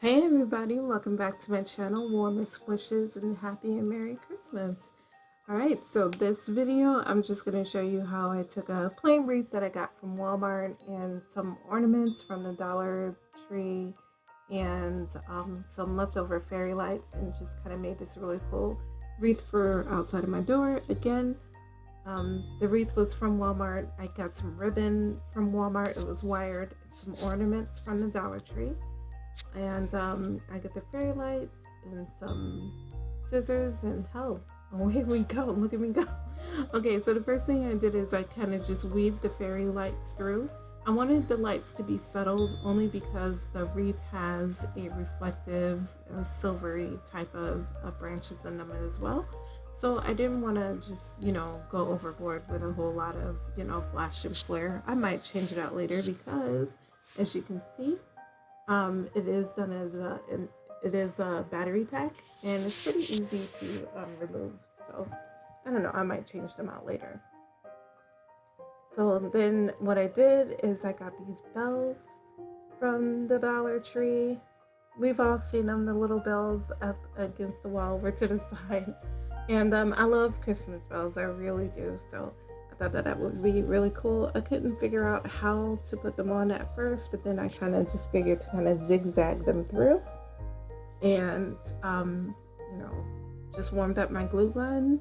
Hey everybody, welcome back to my channel. Warmest wishes and happy and merry Christmas. Alright, so this video I'm just going to show you how I took a plain wreath that I got from Walmart and some ornaments from the Dollar Tree and some leftover fairy lights and just kind of made this really cool wreath for outside of my door. Again, the wreath was from Walmart. I got some ribbon from Walmart. It was wired. Some ornaments from the Dollar Tree. And I get the fairy lights and some scissors and away we go. Look at me go. Okay, so the first thing I did is I kind of just weaved the fairy lights through. I wanted the lights to be settled only because the wreath has a reflective, silvery type of branches in them as well. So I didn't want to just, go overboard with a whole lot of, flash and flare. I might change it out later because, as you can see, it is done as a battery pack, and it's pretty easy to remove. So I don't know. I might change them out later. So then what I did is I got these bells from the Dollar Tree. We've all seen them, the little bells up against the wall over to the side. And I love Christmas bells. I really do. So I thought that would be really cool. I couldn't figure out how to put them on at first, but then I kind of just figured to kind of zigzag them through. And, just warmed up my glue gun,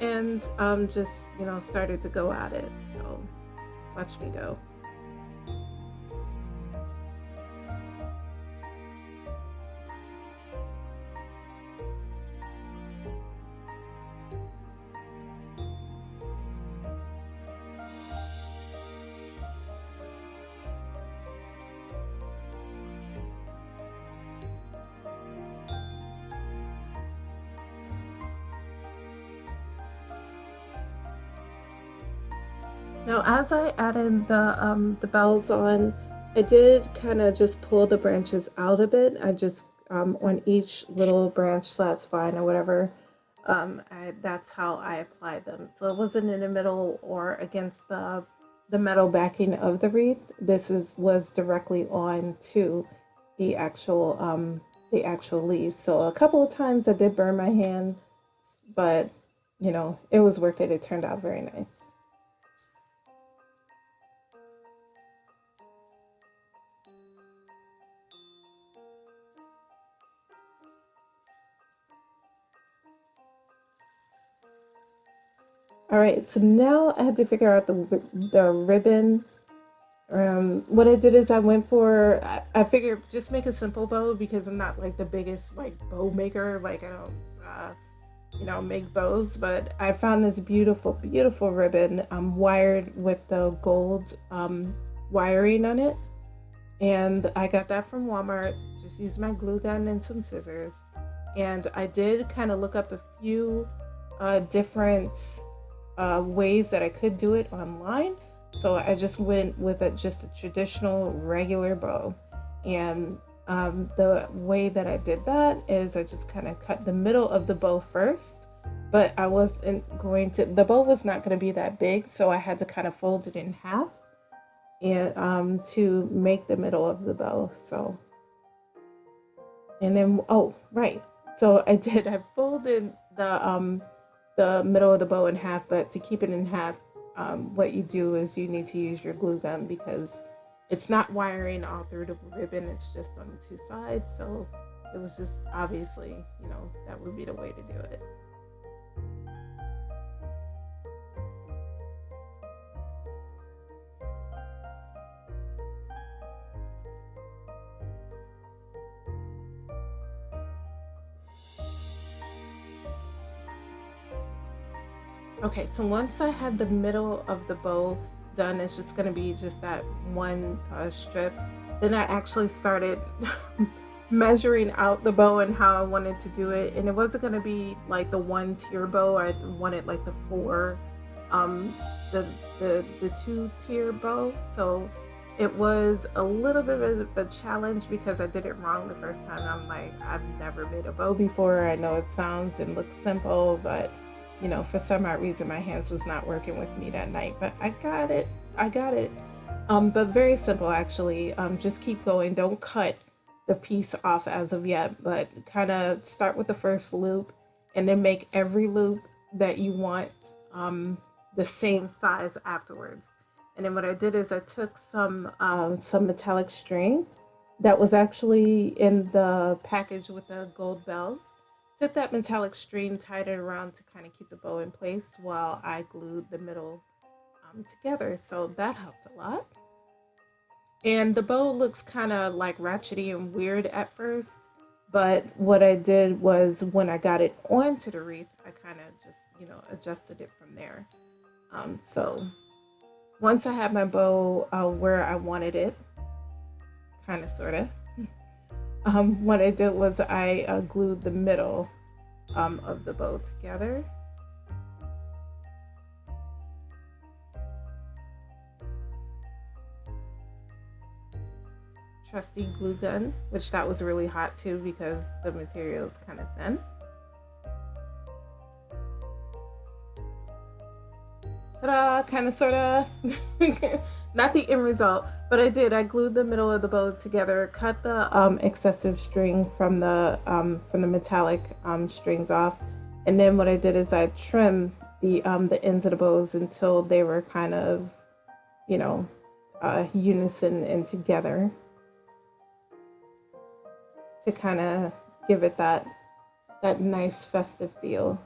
and just, started to go at it. So watch me go. Now, as I added the bells on, I did kind of just pull the branches out a bit. I just on each little branch / vine or whatever. That's how I applied them. So it wasn't in the middle or against the metal backing of the wreath. This was directly on to the actual leaves. So a couple of times I did burn my hand, but it was worth it. It turned out very nice. All right, so now I have to figure out the ribbon. What I did is I went for, I figured just make a simple bow because I'm not like the biggest like bow maker. Like I don't, make bows, but I found this beautiful, beautiful ribbon wired with the gold wiring on it. And I got that from Walmart. Just used my glue gun and some scissors. And I did kind of look up a few different ways that I could do it online. So I just went with just a traditional regular bow. And the way that I did that is I just kind of cut the middle of the bow first. But I wasn't going to, the bow was not going to be that big. So I had to kind of fold it in half and to make the middle of the bow. So, and then, oh, right. So I folded the middle of the bow in half, but to keep it in half, what you do is you need to use your glue gun because it's not wiring all through the ribbon, it's just on the two sides. So it was just obviously, that would be the way to do it. Okay, so once I had the middle of the bow done, it's just gonna be just that one strip. Then I actually started measuring out the bow and how I wanted to do it, and it wasn't gonna be like the one tier bow. I wanted like the four, the 2-tier bow. So it was a little bit of a challenge because I did it wrong the first time. I'm like, I've never made a bow before. I know it sounds and looks simple, but for some odd reason, my hands was not working with me that night, but I got it. But very simple actually. Just keep going. Don't cut the piece off as of yet, but kind of start with the first loop and then make every loop that you want the same size afterwards. And then what I did is I took some metallic string that was actually in the package with the gold bells. Took that metallic string, tied it around to kind of keep the bow in place while I glued the middle together. So that helped a lot. And the bow looks kind of like ratchety and weird at first, but what I did was when I got it onto the wreath, I kind of just, adjusted it from there. So once I had my bow where I wanted it, kind of, sort of, what I did was I glued the middle of the bow together. Trusty glue gun, which that was really hot too because the material is kind of thin. Ta-da! Kind of, sort of. Not the end result, but I glued the middle of the bow together, cut the excessive string from the metallic strings off, and then what I did is I trimmed the ends of the bows until they were kind of, unison and together, to kind of give it that nice festive feel.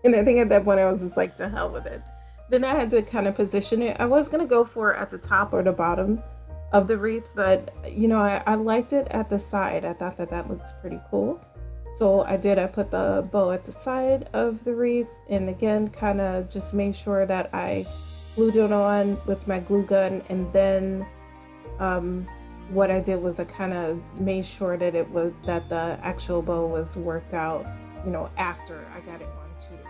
And I think at that point I was just like, to hell with it. Then I had to kind of position it. I was going to go for it at the top or the bottom of the wreath, but I liked it at the side. I thought that looked pretty cool. So I put the bow at the side of the wreath, and again, kind of just made sure that I glued it on with my glue gun, and then what I did was I kind of made sure that the actual bow was worked out, after I got it onto the wreath.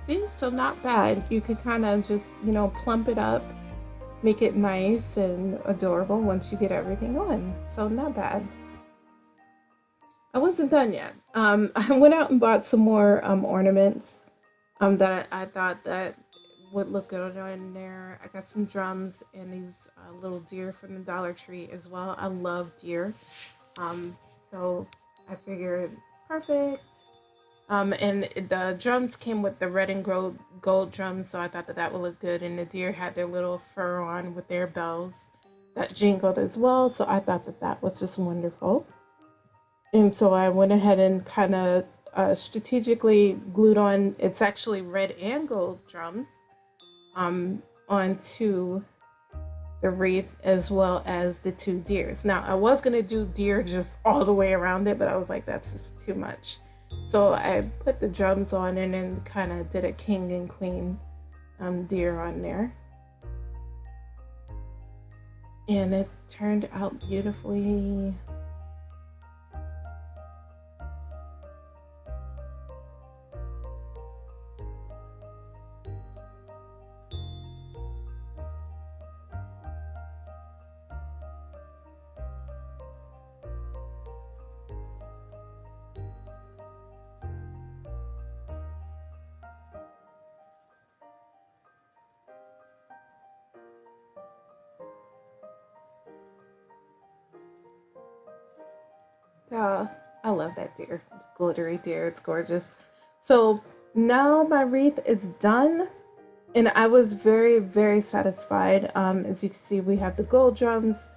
See, so not bad. You could kind of just, plump it up, make it nice and adorable once you get everything on. So not bad. I wasn't done yet. I went out and bought some more ornaments that I thought that would look good in there. I got some drums and these little deer from the Dollar Tree as well. I love deer. So I figured perfect. And the drums came with the red and gold drums, so I thought that would look good. And the deer had their little fur on with their bells that jingled as well, so I thought that was just wonderful. And so I went ahead and kind of strategically glued on, it's actually red and gold drums, onto the wreath, as well as the two deers. Now, I was going to do deer just all the way around it, but I was like, that's just too much. So I put the drums on and then kind of did a king and queen deer on there. And it turned out beautifully. I love that deer, glittery deer. It's gorgeous. So now my wreath is done, and I was very, very satisfied. As you can see, we have the gold drums,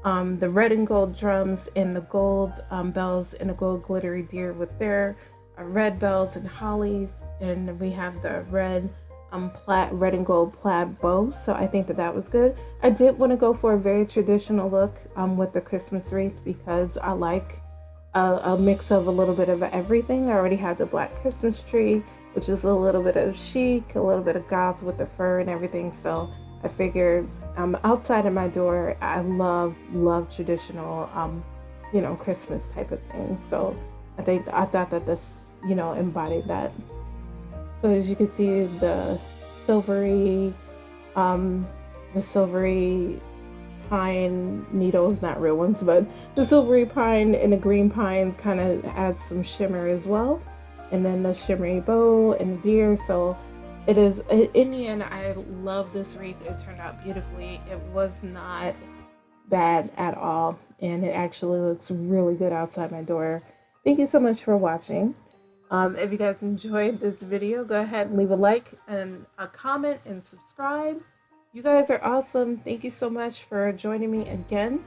the red and gold drums, and the gold bells, and the gold glittery deer with their red bells and hollies, and we have the red red and gold plaid bow. So I think that was good. I did want to go for a very traditional look with the Christmas wreath because I like a mix of a little bit of everything. I already have the black Christmas tree, which is a little bit of chic, a little bit of goth with the fur and everything. So I figured outside of my door, I love traditional, you know, Christmas type of things. So I thought that this, you know, embodied that. So as you can see, silvery, um, the silvery pine needles, not real ones, but the silvery pine and the green pine kind of adds some shimmer as well. And then the shimmery bow and the deer. So it is, in the end, I love this wreath. It turned out beautifully. It was not bad at all. And it actually looks really good outside my door. Thank you so much for watching. If you guys enjoyed this video, go ahead and leave a like and a comment and subscribe. You guys are awesome. Thank you so much for joining me again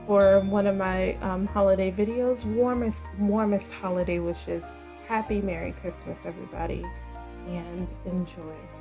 for one of my holiday videos. Warmest holiday wishes. Happy Merry Christmas, everybody, and enjoy.